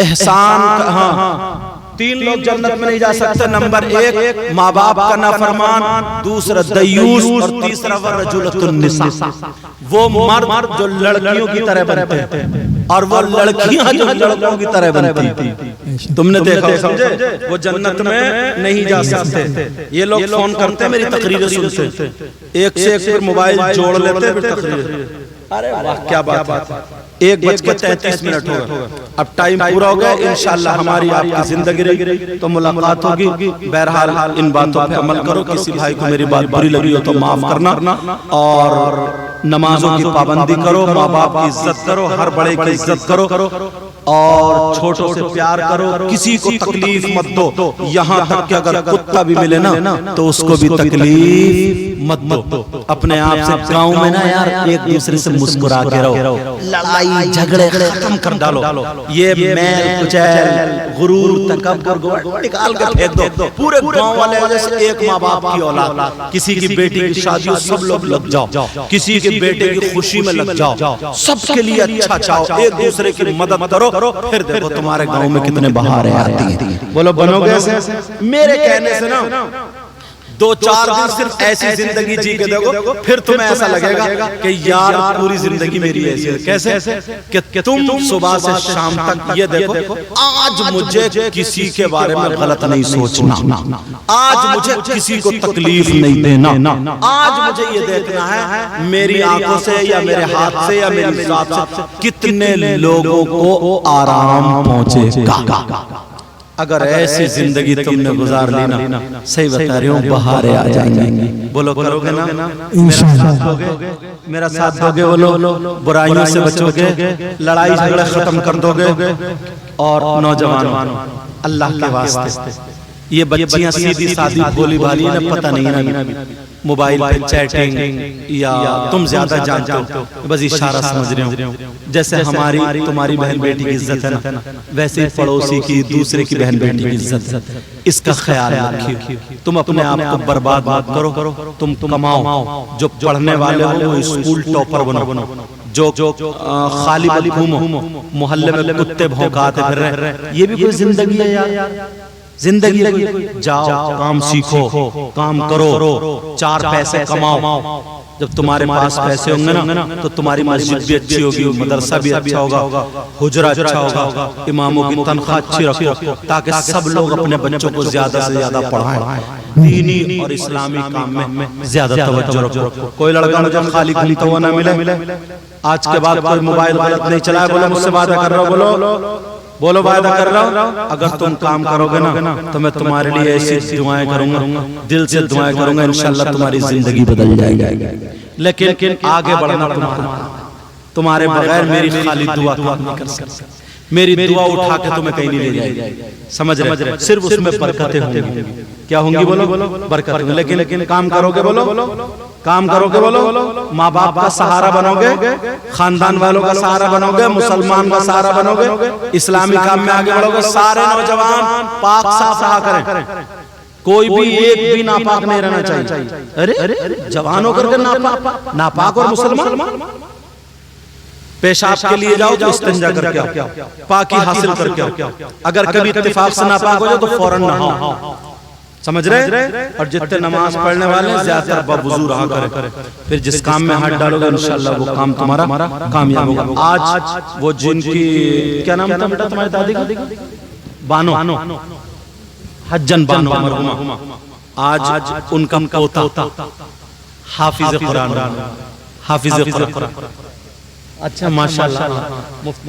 एहसान, हाँ तीन लोग जन्नत में नहीं जा सकते। नंबर 1 माँ बाप का नाफरमान, दूसरा दयूस और तीसरा वरजुलतुन निसा, वो मर्द जो लड़कियों की तरह बनते हैं और वो लड़कियां जो लड़कों की तरह बनती थी। तुमने देखा, समझे, वो जन्नत में नहीं जा सकते। ये लोग फोन करते हैं, मेरी तकरीरें सुनते, एक से एक फिर मोबाइल जोड़ लेते फिर तकरीर। अरे वाह, क्या बात है। 1:33 हो गए, अब टाइम पूरा हो गया। इंशाअल्लाह हमारी आपकी जिंदगी रही तो मुलाकात होगी। बहरहाल इन बातों पे अमल करो। किसी भाई को मेरी बात बुरी लगी हो तो माफ करना, और नमाजों की पाबंदी करो, माँ बाप की इज्जत करो, हर बड़े की इज्जत करो और छोटों से प्यार करो। किसी को तकलीफ मत दो, यहाँ तक कि अगर कुत्ता भी मिले ना तो उसको भी तकलीफ मत दो। अपने आप से गाँव में ना यार एक दूसरे से मुस्कुरा के रहो, लड़ाई झगड़े खत्म कर डालो। ये मैल कुचैल गुरूर तकब्बुर निकाल के फेंक दो। पूरे गांव वाले जैसे एक माँ बाप की औलाद, किसी की बेटी की शादी हो सब लोग लग जाओ, किसी के बेटे की खुशी में लग जाओ, सबके लिए अच्छा चाहो, एक दूसरे की मदद करो, फिर देखो तुम्हारे गांव में कितने बहारें आती हैं। बोलो बनोगे ऐसे? मेरे कहने से ना 2-4 दिन सिर्फ ऐसी जिंदगी जी के देखो, फिर तुम्हें ऐसा लगेगा कि यार पूरी जिंदगी मेरी ऐसी है। कैसे कि तुम सुबह से शाम तक ये देखो, आज मुझे किसी के बारे में गलत नहीं सोचना, आज मुझे किसी को तकलीफ नहीं देना, आज मुझे ये देखना है मेरी आंखों से या मेरे हाथ से या मेरी ज़ात से कितने लोगों को आराम पहुंचेगा। अगर ऐसी जिंदगी तुमने गुजार ली ना, सही बता रही हूँ, बहारें आ जाएंगी। बोलो करोगे ना? मेरा साथ दोगे? बोलो बुराइयों से बचोगे, लड़ाई झगड़े खत्म कर दोगे। और नौजवान अल्लाह के वास्ते, ये बच्चियां सीधी सादी भोली भाली ना, पता नहीं ना मोबाइल पे चैटिंग या तुम ज्यादा जानते हो, बस इशारा समझ रहे हो। जैसे हमारी तुम्हारी बहन बेटी की इज्जत है ना, वैसे ही पड़ोसी की, दूसरे की बहन बेटी की इज्जत है। इसका ख्याल रखिए। तुम अपने आप को बर्बाद मत करो, तुम कमाओ। जो पढ़ने वाले हो वो स्कूल टॉपर बनो, जो खाली वाली घूमो, मोहल्ले में कुत्ते भौंकाते फिर रहे, ये भी कोई जिंदगी है यार? जिंदगी जाओ, काम सीखो, काम करो, 4 पैसे कमाओ। जब तुम्हारे पास पैसे होंगे ना तो तुम्हारी मस्जिद भी अच्छी होगी, मदरसा भी अच्छा होगा, हुजरा अच्छा होगा, इमामों की तनख्वाह अच्छी रखो, ताकि सब लोग अपने बच्चों को ज्यादा से ज्यादा पढ़ाएं, दीनी और इस्लामी काम में ज्यादा तवज्जो रखो। कोई लड़का मुझे खाली घूमता हुआ ना मिले, आज के बाद कोई मोबाइल गलत नहीं चलाए। बोलो मुझसे वादा कर रहा हूँ, बोलो वादा कर रहा हूँ, अगर तुम काम करोगे ना तो मैं तुम्हारे लिए ऐसी दुआएं करूंगा, दिल से दुआएं करूंगा, इंशाल्लाह तुम्हारी जिंदगी बदल जाएगी। लेकिन आगे बढ़ना तुम्हारे बगैर मेरी खाली दुआ काम नहीं कर सकता। मेरी दुआ उठा के तुम्हें कहीं नहीं ले जाएगी, समझ रहे? सिर्फ उसमें बरकतें होंगी। क्या होंगी? बोलो बरकत। लेकिन काम करोगे? बोलो काम करोगे? बोलो माँ बाप का सहारा बनोगे, खानदान वालों का सहारा बनोगे, मुसलमान का सहारा बनोगे, इस्लामी काम में आगे बढ़ोगे। सारे नौजवान पाक साफ रहा करें, कोई भी एक भी नापाक नहीं रहना चाहिए। अरे जवान होकर के नापाक और मुसलमान पेशाब के लिए जाओ तो इस्तिंजा करके आओ, पाकी हासिल करके आओ। अगर कभी इत्तेफाक से नापाक हो जाए तो फौरन नहाओ, समझ रहे? और जितने नमाज पढ़ने वाले हैं ज्यादातर बावुजू रहा करें, फिर जिस काम में हाथ डालोगे इंशाल्लाह वो काम तुम्हारा कामयाब होगा। आज वो जिनकी क्या नाम था बेटा तुम्हारी दादी का? बानो, हज्जन बानो मरहुमा, आज उनका पोता हाफिज कुरान, हाफिज कुरान। अच्छा माशाल्लाह,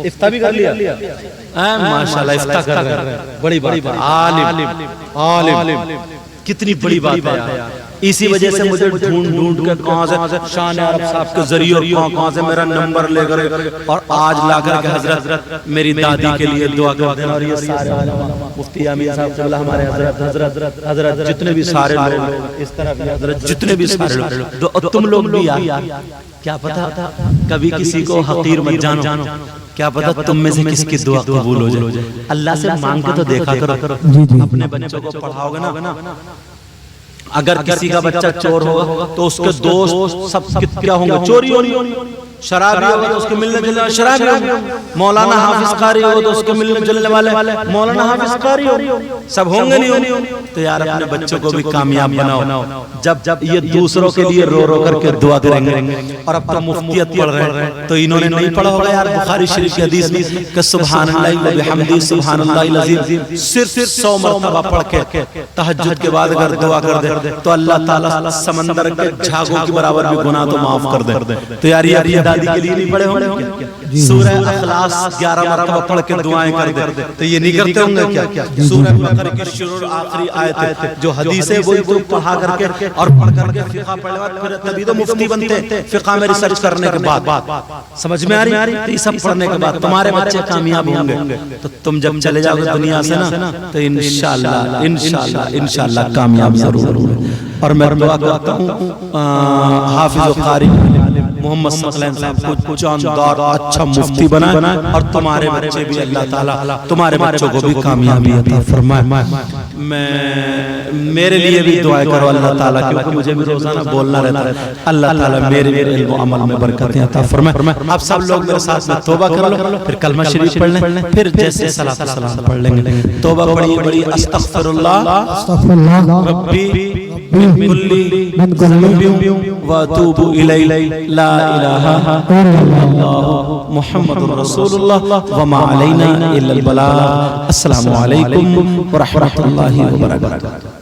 इफ्ता भी कर लिया? माशाल्लाह इफ्ता कर रहे हैं, बड़ी बात, आलिम, कितनी बड़ी बात है यार। इसी वजह से मुझे ढूंढ के कहां से शान अरब साहब के जरिए कहां से मेरा नंबर लेकर और आज लाकर के हजरत मेरी दादी के लिए दुआ कर देना। और ये सारे मुफ्ती आमीन साहब, हमारे हजरत जितने भी सारे लोग, इस तरह भी हजरत जितने भी सारे लोग, तुम लोग भी यार, क्या पता कभी किसी को हकीर मत जानो, क्या पता तुम में से किसकी दुआ कबूल हो जाए। अल्लाह से मांग के तो देखा करो। अपने बच्चों को पढ़ाओगे ना, अगर किसी का बच्चा चोर होगा तो उसके दोस्त सब क्या होंगे? चोरी होगी। शराबी होगा तो उसके मिलने जुलने वाले शराबी होंगे, मौलाना हाफिज कारी होगा तो उसके मिलने जुलने वाले मौलाना हाफिज कारी होंगे, सब होंगे नहीं होंगे। तो यार अपने बच्चों को भी कामयाब बनाओ। जब ये दूसरों के लिए रो रो करके दुआ करेंगे, और अब तो मुफ्तियत पढ़ रहे हैं तो इन्होंने नहीं पढ़ा होगा यार बुखारी शरीफ की हदीस में कि सुभानअल्लाह व बिहम्दी सुभानअल्लाहिल अज़ीम सिर्फ 100 मरतबा पढ़ के तहज्जुद के बाद अगर दुआ कर दे तो अल्लाह ताला समंदर के झागों के बराबर भी गुनाह तो माफ कर दे। तो यार ये दादी के लिए नहीं पढ़े होंगे सूरह इखलास 11 मरतबा पढ़ के दुआएं कर दे, तो ये नहीं करते होंगे क्या? सूरह बकरा की शुरू आखिरी आयत जो हदीस है वही तो पढ़ा करके और पढ़ करके फिक़ह पढ़ने बाद फिर तभी तो मुफ्ती बनते हैं। फिक़ह में रिसर्च करने के बाद समझ में आ रही है, ये सब पढ़ने के बाद तुम्हारे बच्चे कामयाब होंगे। तो तुम जब चले जाओगे दुनिया से ना तो इंशाअल्लाह इंशाअल्लाह इंशाअल्लाह कामयाब जरूर होंगे। और मैं दुआ करता हूँ हाफिज कारी मोहम्मद सल्लल्लाहु अलैहि वसल्लम को जानदार अच्छा मुफ्ती बनाए, और तुम्हारे बच्चे भी अल्लाह ताला तुम्हारे बच्चों को भी कामयाबी अता फरमाए। मैं मेरे लिए भी दुआ करो अल्लाह ताला, क्योंकि मुझे भी रोजाना बोलना रहता है। अल्लाह ताला मेरे इल्म व अमल में बरकतें अता फरमाए। आप सब लोग मेरे साथ में तौबा कर लो, फिर कलमा शरीफ पढ़ लें, फिर जैसे सलात व सलाम पढ़ लेंगे। तौबा पढ़िए बड़ी अस्तगफिरुल्लाह रब्बी मिन कुल्ली व अतूबु इलैहि ला इलाहा इल्लल्लाह मुहम्मदुर रसूलुल्लाह व मा अलैना इल्लल बलाग। अस्सलामु अलैकुम व रहमतुल्लाहि व बरकातुहू।